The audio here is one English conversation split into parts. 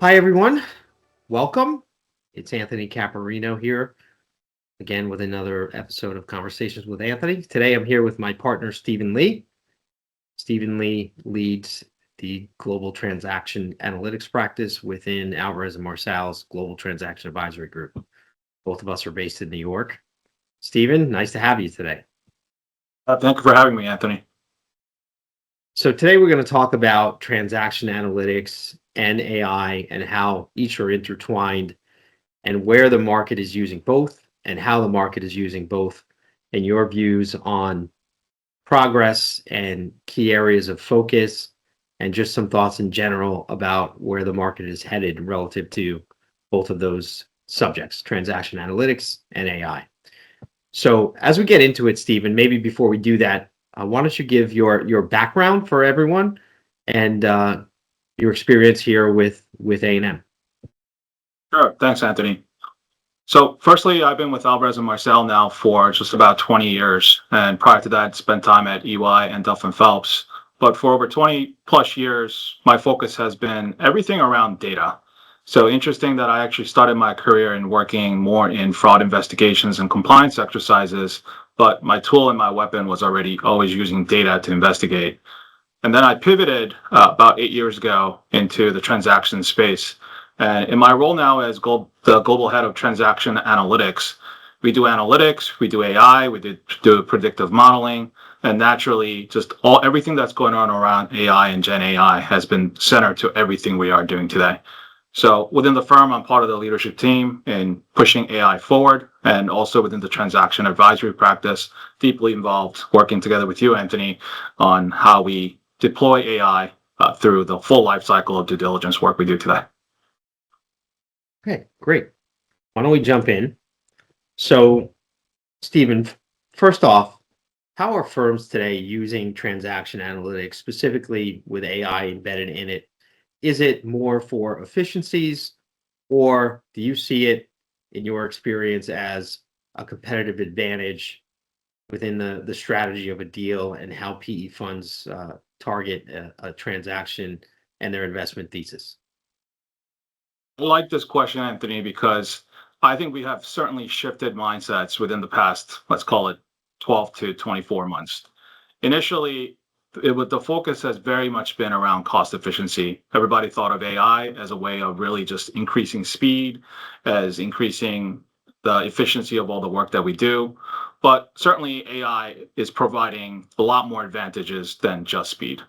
Hi, everyone. Welcome. It's Anthony Caparino here again with another episode of Conversations with Anthony. Today I'm here with my partner, Stephen Lee. Stephen Lee leads the global transaction analytics practice within Alvarez and Marsal's global transaction advisory group. Both of us are based in New York. Stephen, nice to have you today. Thank you for having me, Anthony. So today we're going to talk about transaction analytics and AI and how each are intertwined and where the market is using both and how the market is using both and your views on progress and key areas of focus and just some thoughts in general about where the market is headed relative to both of those subjects, transaction analytics and AI. So as we get into it, Stephen, maybe before we do that, why don't you give your background for everyone and your experience here with A&M? Sure. Thanks, Anthony. So, firstly, I've been with Alvarez and Marsal now for just about 20 years. And prior to that, spent time at EY and Duff and Phelps. But for over 20 plus years, my focus has been everything around data. So, interesting that I actually started my career in working more in fraud investigations and compliance exercises. But my tool and my weapon was already always using data to investigate. And then I pivoted about 8 years ago into the transaction space. And in my role now as the global head of transaction analytics, we do analytics, we do AI, do predictive modeling, and naturally, just everything that's going on around AI and Gen AI has been centered to everything we are doing today. So within the firm, I'm part of the leadership team in pushing AI forward, and also within the transaction advisory practice, deeply involved working together with you, Anthony, on how we deploy AI through the full life cycle of due diligence work we do today. Okay, great. Why don't we jump in? So, Stephen, first off, how are firms today using transaction analytics, specifically with AI embedded in it? Is it more for efficiencies, or do you see it in your experience as a competitive advantage within the strategy of a deal and how PE funds target a transaction and their investment thesis? I like this question, Anthony, because I think we have certainly shifted mindsets within the past, let's call it 12 to 24 months. Initially, the focus has very much been around cost efficiency. Everybody thought of AI as a way of really just increasing speed, as increasing the efficiency of all the work that we do. But certainly, AI is providing a lot more advantages than just speed.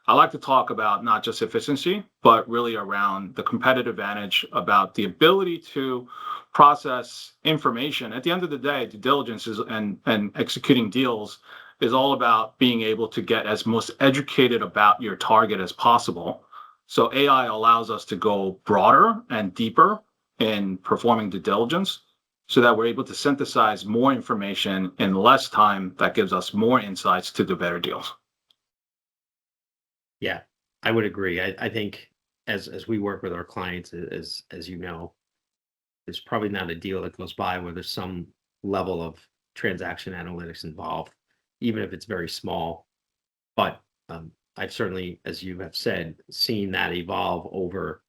I like to talk about not just efficiency, but really around the competitive advantage about the ability to process information. At the end of the day, due diligence and executing deals is all about being able to get as most educated about your target as possible. So AI allows us to go broader and deeper in performing due diligence so that we're able to synthesize more information in less time that gives us more insights to do better deals. Yeah, I would agree. I think as we work with our clients, as you know, there's probably not a deal that goes by where there's some level of transaction analytics involved, even if it's very small. But I've certainly, as you have said, seen that evolve over.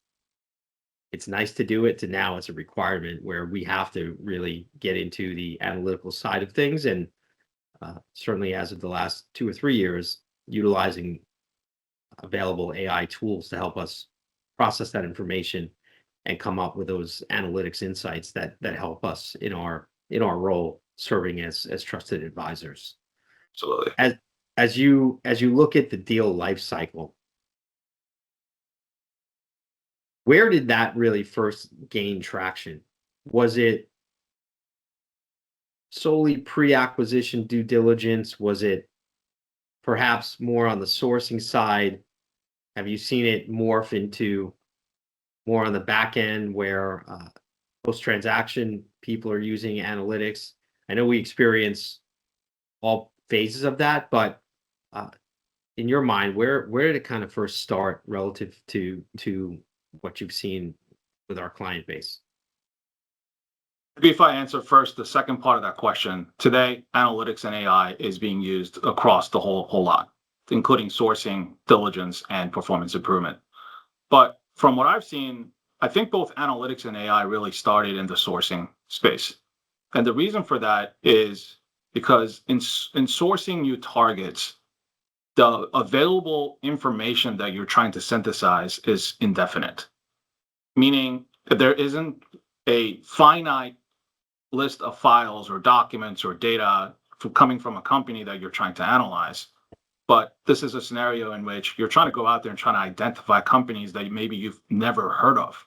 It's nice to do it to now it's a requirement where we have to really get into the analytical side of things. And certainly as of the last 2 or 3 years, utilizing available AI tools to help us process that information and come up with those analytics insights that help us in our role serving as trusted advisors. Absolutely. As you look at the deal life cycle, where did that really first gain traction? Was it solely pre-acquisition due diligence? Was it perhaps more on the sourcing side? Have you seen it morph into more on the back end where post-transaction people are using analytics? I know we experience all phases of that, but uh, in your mind, where did it kind of first start relative to what you've seen with our client base? Maybe if I answer first the second part of that question, today analytics and AI is being used across the whole lot, including sourcing, diligence, and performance improvement. But from what I've seen, I think both analytics and AI really started in the sourcing space. And the reason for that is because in sourcing new targets, the available information that you're trying to synthesize is indefinite, meaning that there isn't a finite list of files or documents or data coming from a company that you're trying to analyze. But this is a scenario in which you're trying to go out there and trying to identify companies that maybe you've never heard of,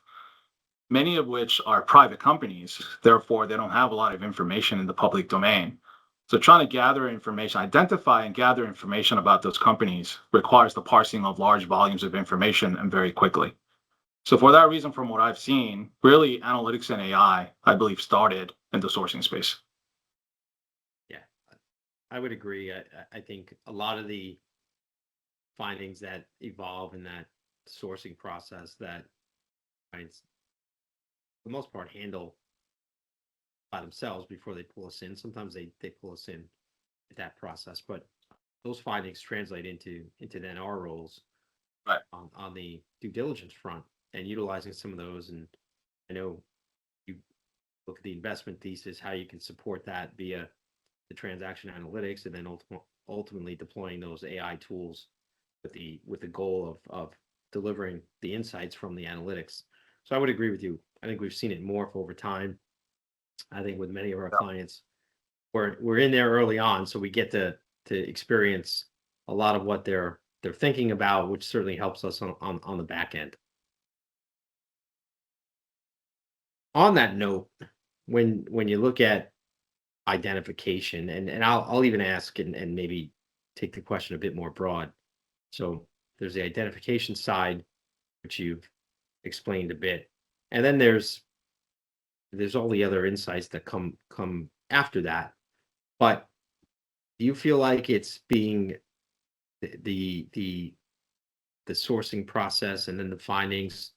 many of which are private companies. Therefore, they don't have a lot of information in the public domain. So trying to gather information, identify and gather information about those companies requires the parsing of large volumes of information and very quickly. So for that reason, from what I've seen, really analytics and I believe, started in the sourcing space. Yeah, I would agree. I think a lot of the findings that evolve in that sourcing process that clients, for the most part, handle by themselves before they pull us in. Sometimes they pull us in at that process, but those findings translate into then our roles Right. on the due diligence front and utilizing some of those. And I know you look at the investment thesis, how you can support that via the transaction analytics, and then ultimately deploying those AI tools with the goal of delivering the insights from the analytics. So I would agree with you. I think we've seen it morph over time. I think with many of our Yeah. clients, we're in there early on, so we get to experience a lot of what they're thinking about, which certainly helps us on the back end. On that note, when you look at identification, and I'll even ask and maybe take the question a bit more broad. So there's the identification side, which you've explained a bit, and then there's all the other insights that come after that. But do you feel like it's being the the the sourcing process and then the findings?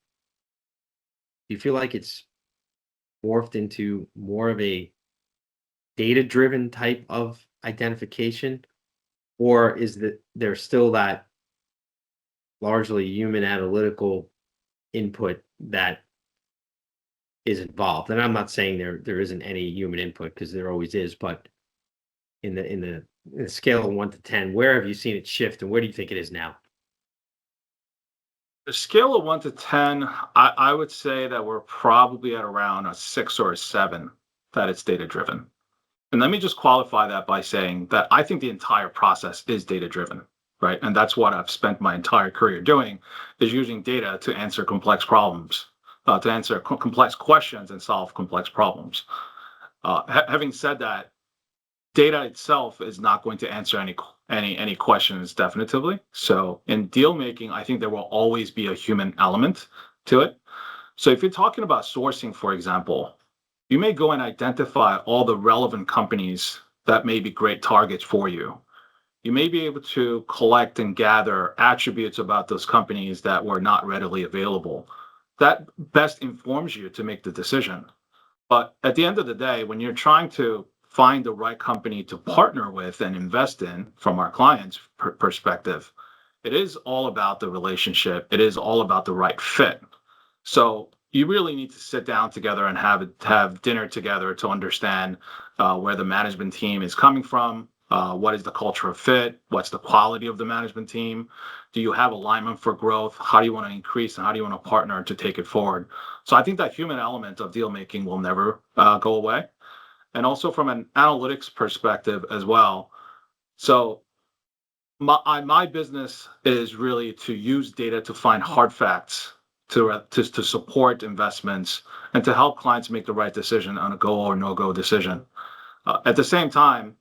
Do you feel like it's morphed into more of a data driven type of identification, or is that there's still that largely human analytical input that is involved? And I'm not saying there isn't any human input, because there always is, but in the scale of 1 to 10, where have you seen it shift, and where do you think it is now? The scale of 1 to 10, I would say that we're probably at around a 6 or a 7, that it's data driven. And let me just qualify that by saying that I think the entire process is data driven, right? And that's what I've spent my entire career doing, is using data to answer complex problems, to answer complex questions and solve complex problems. Having said that, data itself is not going to answer any questions definitively. So in deal making, I think there will always be a human element to it. So if you're talking about sourcing, for example, you may go and identify all the relevant companies that may be great targets for you. You may be able to collect and gather attributes about those companies that were not readily available. That best informs you to make the decision. But at the end of the day, when you're trying to find the right company to partner with and invest in from our clients' perspective, it is all about the relationship. It is all about the right fit. So you really need to sit down together and have dinner together to understand where the management team is coming from. What is the culture of fit? What's the quality of the management team? Do you have alignment for growth? How do you want to increase, and how do you want to partner to take it forward? So I think that human element of deal making will never go away. And also from an analytics perspective as well. So my business is really to use data to find hard facts to support investments and to help clients make the right decision on a go or no go decision. At the same time,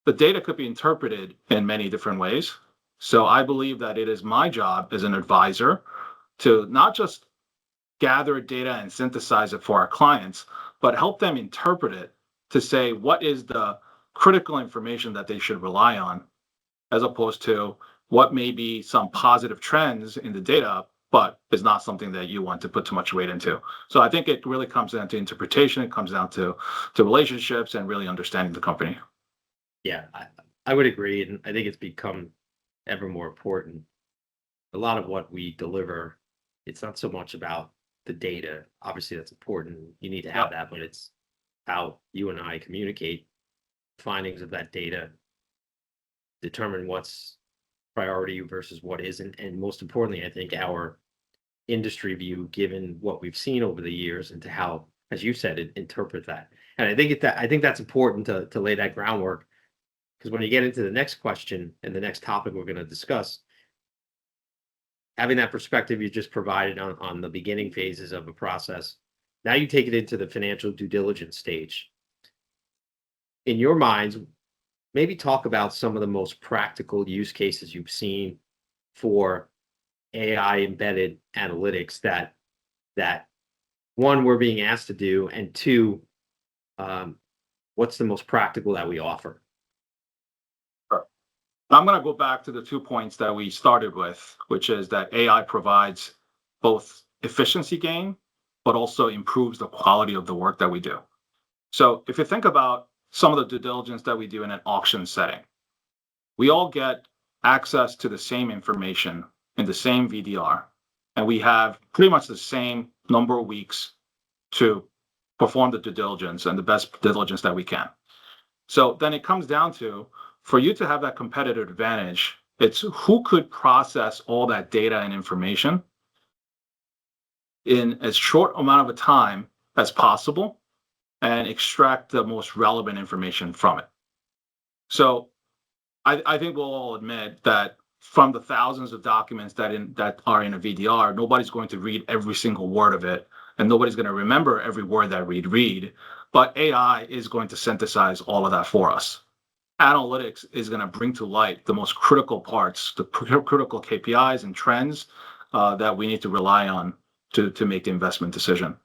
the data could be interpreted in many different ways. So I believe that it is my job as an advisor to not just gather data and synthesize it for our clients, but help them interpret it to say what is the critical information that they should rely on, as opposed to what may be some positive trends in the data, but is not something that you want to put too much weight into. So I think it really comes down to interpretation. It comes down to relationships and really understanding the company. Yeah, I would agree, and I think it's become ever more important. A lot of what we deliver, it's not so much about the data. Obviously, that's important. You need to have Yep. that, but it's how you and I communicate findings of that data, determine what's priority versus what isn't, and most importantly, I think our industry view, given what we've seen over the years, into how, as you said, interpret that. And I think that's important to lay that groundwork, because when you get into the next question and the next topic we're going to discuss, having that perspective you just provided on the beginning phases of a process, now you take it into the financial due diligence stage. In your minds, maybe talk about some of the most practical use cases you've seen for AI embedded analytics that one, we're being asked to do, and two, um, what's the most practical that we offer? Sure. I'm going to go back to the 2 points that we started with, which is that AI provides both efficiency gain, but also improves the quality of the work that we do. So if you think about some of the due diligence that we do in an auction setting, we all get access to the same information in the same VDR, and we have pretty much the same number of weeks to perform the due diligence and the best diligence that we can. So then it comes down to, for you to have that competitive advantage, it's who could process all that data and information in as short amount of a time as possible and extract the most relevant information from it. So I think we'll all admit that from the thousands of documents that are in a VDR, nobody's going to read every single word of it, and nobody's going to remember every word that we read. But AI is going to synthesize all of that for us. Analytics is going to bring to light the most critical parts, the critical KPIs and trends that we need to rely on to make the investment decision.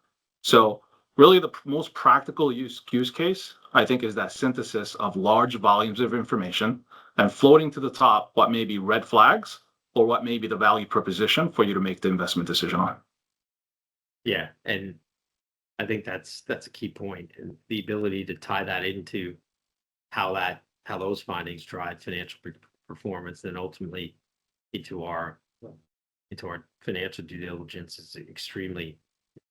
So really the most practical use case, I think, is that synthesis of large volumes of information and floating to the top what may be red flags or what may be the value proposition for you to make the investment decision on. Yeah, and I think that's a key point, and the ability to tie that into how those findings drive financial performance, and ultimately into our into our financial due diligence is extremely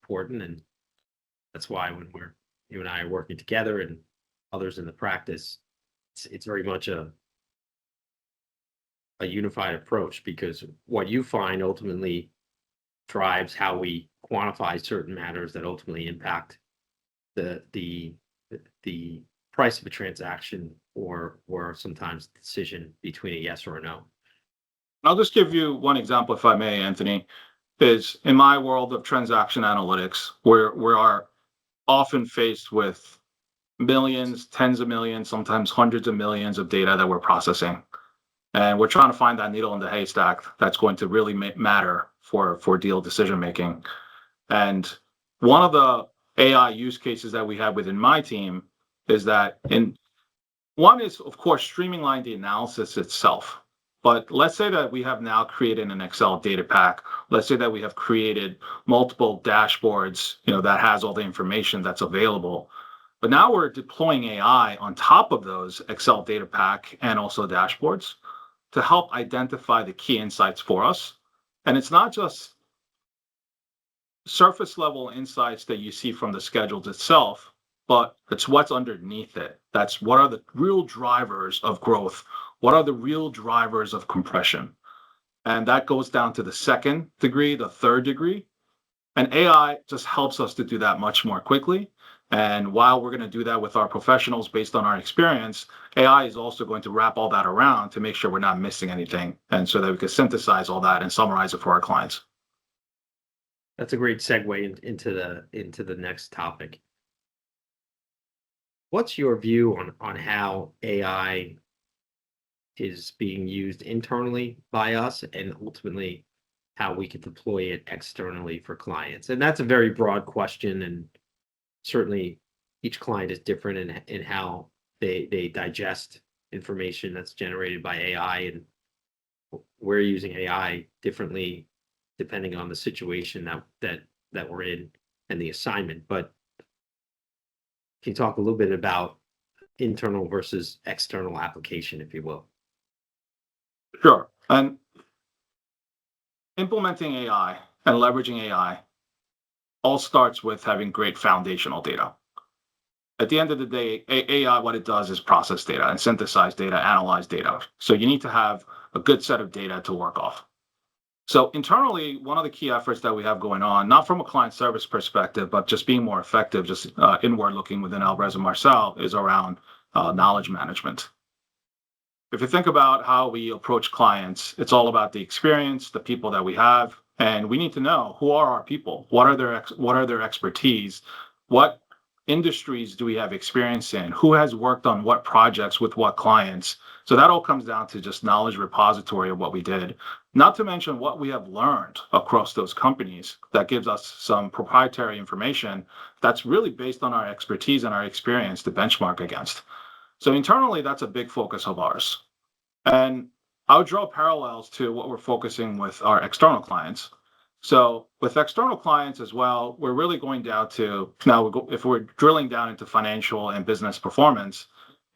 important. And that's why when you and I are working together and others in the practice, it's very much a unified approach, because what you find ultimately drives how we quantify certain matters that ultimately impact the the the price of a transaction, or sometimes the decision between a yes or a no. I'll just give you one example, if I may, Anthony, is in my world of transaction analytics, where we are often faced with millions, tens of millions, sometimes hundreds of millions of data that we're processing. And we're trying to find that needle in the haystack that's going to really matter for deal decision making. And one of the AI use cases that we have within my team is that in one is, of course, streamline the analysis itself. But let's say that we have now created an Excel data pack. Let's say that we have created multiple dashboards, that has all the information that's available. But now we're deploying AI on top of those Excel data pack and also dashboards to help identify the key insights for us. And it's not just surface level insights that you see from the schedules itself, but it's what's underneath it. That's what are the real drivers of growth? What are the real drivers of compression? And that goes down to the second degree, the third degree. And AI just helps us to do that much more quickly. And while we're going to do that with our professionals based on our experience, AI is also going to wrap all that around to make sure we're not missing anything, and so that we can synthesize all that and summarize it for our clients. That's a great segue into the next topic. What's your view on how AI is being used internally by us, and ultimately how we can deploy it externally for clients? And that's a very broad question, and certainly each client is different in how they digest information that's generated by AI, and we're using AI differently depending on the situation that we're in and the assignment. But can you talk a little bit about internal versus external application, if you will? Sure. And implementing AI and leveraging AI all starts with having great foundational data. At the end of the day, AI, what it does is process data and synthesize data, analyze data. So you need to have a good set of data to work off. So internally, one of the key efforts that we have going on, not from a client service perspective, but just being more effective, just inward looking within Alvarez and Marsal, is around knowledge management. If you think about how we approach clients, it's all about the experience, the people that we have, and we need to know who are our people, what are their expertise, what industries do we have experience in, who has worked on what projects with what clients. So that all comes down to just knowledge repository of what we did, not to mention what we have learned across those companies that gives us some proprietary information that's really based on our expertise and our experience to benchmark against. So internally, that's a big focus of ours. And I would draw parallels to what we're focusing with our external clients. So with external clients as well, we're really going down to now, if we're drilling down into financial and business performance,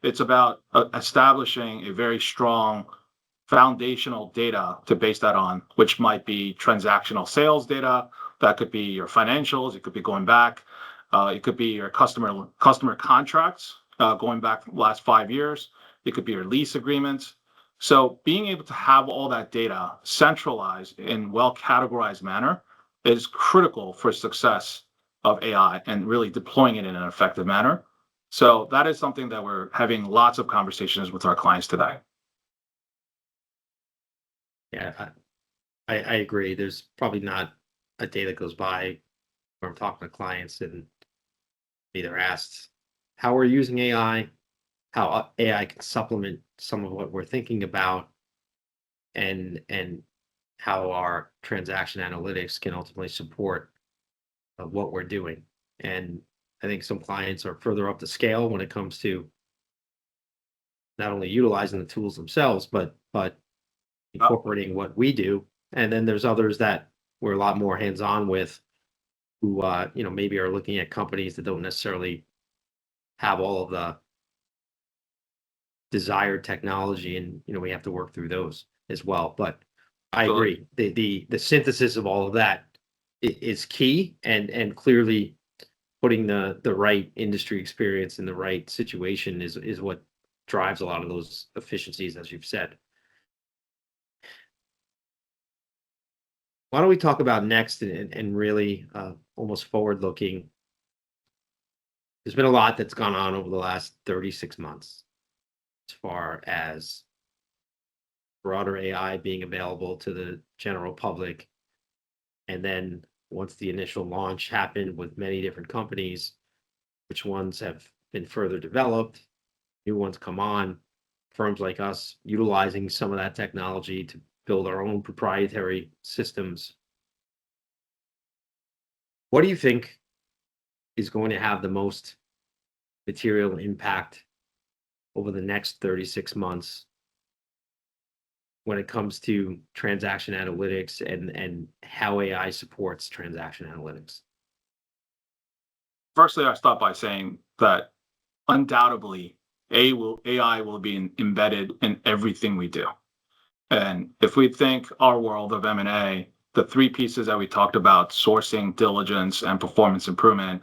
it's about establishing a very strong foundational data to base that on, which might be transactional sales data. That could be your financials. It could be going back. It could be your customer contracts going back the last 5 years. It could be your lease agreements. So being able to have all that data centralized in well categorized manner is critical for success of AI and really deploying it in an effective manner. So that is something that we're having lots of conversations with our clients today. Yeah, I agree. There's probably not a day that goes by where I'm talking to clients and either asked how we're using AI, how AI can supplement some of what we're thinking about, and how our transaction analytics can ultimately support what we're doing. And I think some clients are further up the scale when it comes to not only utilizing the tools themselves, but incorporating what we do. And then there's others that we're a lot more hands-on with, who maybe are looking at companies that don't necessarily have all of the desired technology, and we have to work through those as well. But I agree, the synthesis of all of that is key, and clearly putting the right industry experience in the right situation is what drives a lot of those efficiencies, as you've said. Why don't we talk about next, and really almost forward looking? There's been a lot that's gone on over the last 36 months as far as broader AI being available to the general public. And then once the initial launch happened with many different companies, which ones have been further developed, new ones come on, firms like us utilizing some of that technology to build our own proprietary systems. What do you think is going to have the most material impact over the next 36 months when it comes to transaction analytics and how AI supports transaction analytics? Firstly, I start by saying that undoubtedly AI will be embedded in everything we do. And if we think our world of M&A, the three pieces that we talked about, sourcing, diligence, and performance improvement,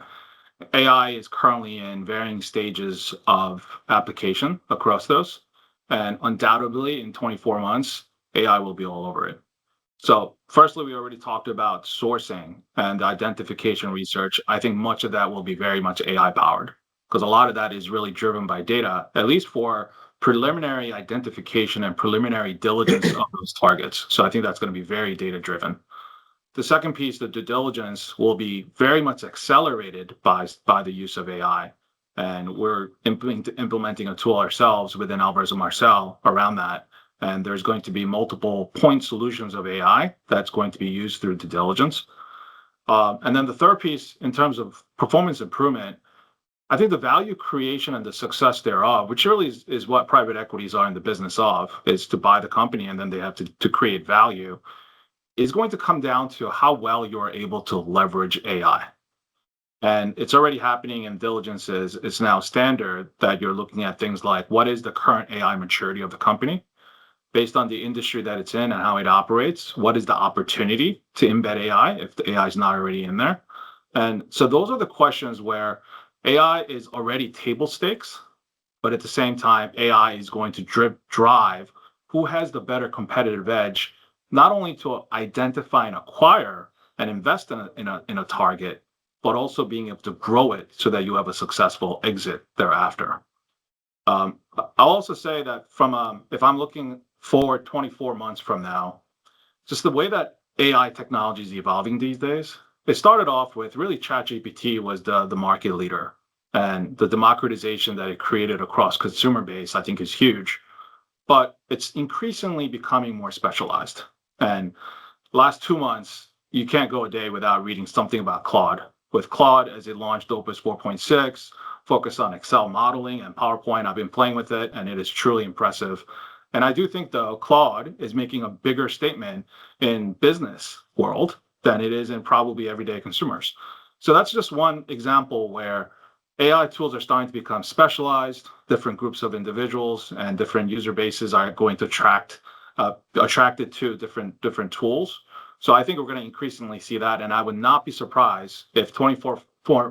AI is currently in varying stages of application across those. And undoubtedly, in 24 months, AI will be all over it. So, firstly, we already talked about sourcing and identification research. I think much of that will be very much AI powered, because a lot of that is really driven by data, at least for preliminary identification and preliminary diligence of those targets. So I think that's going to be very data driven. The second piece, the due diligence, will be very much accelerated by the use of AI. And we're implementing a tool ourselves within Alvarez and Marsal around that. And there's going to be multiple point solutions of AI that's going to be used through due diligence. And then the third piece, in terms of performance improvement, I think the value creation and the success thereof, which really is what private equities are in the business of, is to buy the company and then they have to create value, is going to come down to how well you're able to leverage AI. And it's already happening in diligences. It's now standard that you're looking at things like, what is the current AI maturity of the company based on the industry that it's in and how it operates? What is the opportunity to embed AI if the AI is not already in there? And so those are the questions where AI is already table stakes, but at the same time, AI is going to drive who has the better competitive edge, not only to identify and acquire and invest in a target, but also being able to grow it so that you have a successful exit thereafter. I'll also say that if I'm looking forward 24 months from now, just the way that AI technology is evolving these days, it started off with really ChatGPT was the market leader, and the democratization that it created across consumer base, I think, is huge. But it's increasingly becoming more specialized. And last 2 months, you can't go a day without reading something about Claude. With Claude, as it launched Opus 4.6, focused on Excel modeling and PowerPoint, I've been playing with it, and it is truly impressive. And I do think, though, Claude is making a bigger statement in business world than it is in probably everyday consumers. So that's just one example where AI tools are starting to become specialized. Different groups of individuals and different user bases are going to attracted to different tools. So I think we're going to increasingly see that, and I would not be surprised if 24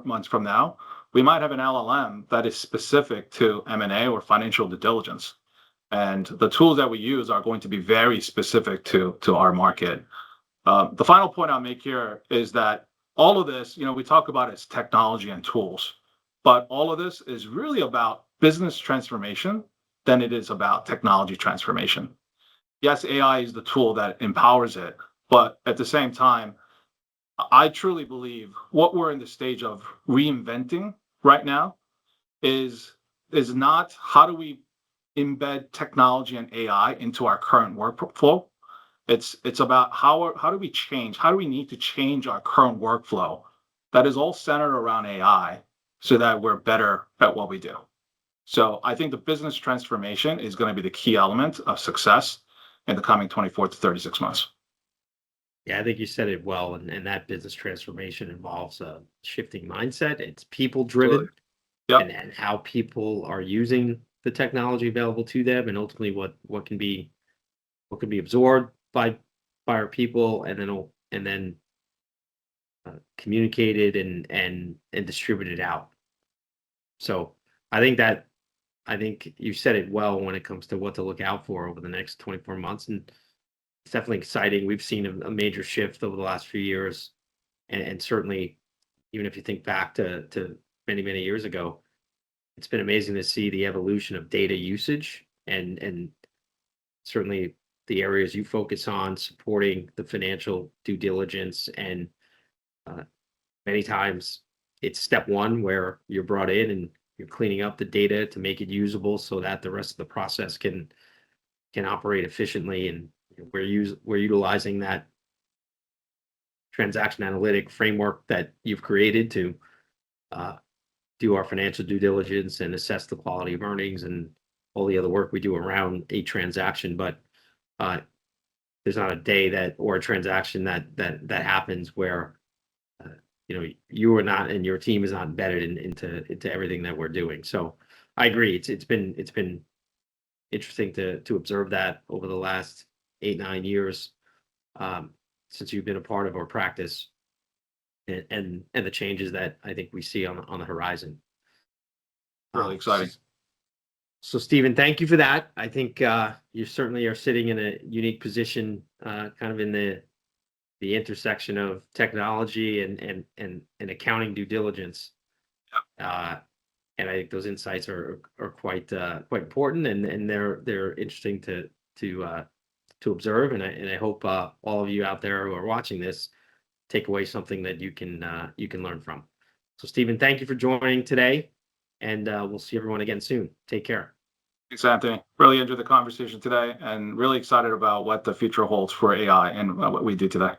months from now we might have an LLM that is specific to M&A or financial due diligence, and the tools that we use are going to be very specific to our market. The final point I'll make here is that all of this, we talk about as technology and tools, but all of this is really about business transformation than it is about technology transformation. Yes, AI is the tool that empowers it, but at the same time, I truly believe what we're in the stage of reinventing right now is not how do we embed technology and AI into our current workflow. It's about how do we need to change our current workflow that is all centered around AI so that we're better at what we do. So I think the business transformation is going to be the key element of success in the coming 24 to 36 months. Yeah, I think you said it well, and that business transformation involves a shifting mindset. It's people driven, Yep. and how people are using the technology available to them, and ultimately what can be absorbed by our people, and then communicated and distributed out. So I think you said it well when it comes to what to look out for over the next 24 months, and it's definitely exciting. We've seen a major shift over the last few years, and certainly, even if you think back to many years ago, it's been amazing to see the evolution of data usage, and certainly the areas you focus on supporting the financial due diligence, and many times it's step one where you're brought in and you're cleaning up the data to make it usable so that the rest of the process can operate efficiently, and we're utilizing that transaction analytic framework that you've created to do our financial due diligence and assess the quality of earnings and all the other work we do around a transaction. But there's not a day or a transaction that happens where you are not, and your team is not embedded into everything that we're doing. So I agree. It's been interesting to observe that over the last 8-9 years, since you've been a part of our practice, and the changes that I think we see on the horizon. Really exciting. So Stephen, thank you for that. I think you certainly are sitting in a unique position, kind of in the intersection of technology and accounting due diligence. And I think those insights are quite important, and they're interesting to observe. And I hope all of you out there who are watching this take away something that you can learn from. So Stephen, thank you for joining today, and we'll see everyone again soon. Take care. Thanks, Anthony. Really enjoyed the conversation today, and really excited about what the future holds for AI and what we do today.